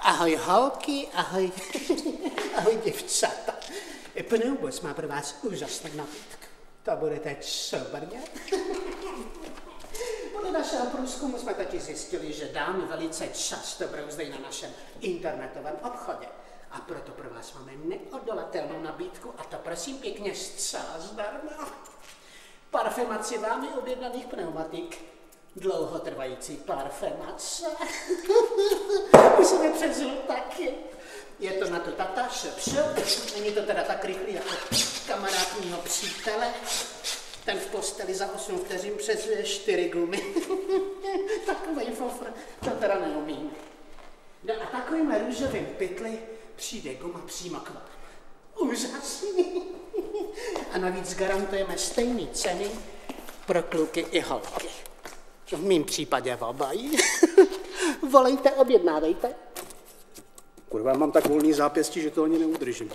Ahoj holky, ahoj, ahoj děvčata. Pneubus má pro vás úžasnou nabídku. To bude teď sobrně. Podle našeho průzkumu jsme totiž zjistili, že dámy velice často brouzdejí na našem internetovém obchodě. A proto pro vás máme neodolatelnou nabídku, a to prosím pěkně zcela zdarma. Parfemaci vámi objednaných pneumatik. Dlouhotrvající parfemace. Musíme přes taky. Je to na to tata, šup. Není to teda tak rychlý jako kamarád mýho přítele. Ten v posteli za 8 vteřin přezuje 4 gumy. Takovej fofr, to teda neumím. No a takovýmhle růžovým pytli přijde guma přímo k vám. Úžasný. A navíc garantujeme stejné ceny pro kluky i holky. V mým případě obají. Volejte, objednávejte. Kurva, mám tak volný zápěstí, že to ani neudržím.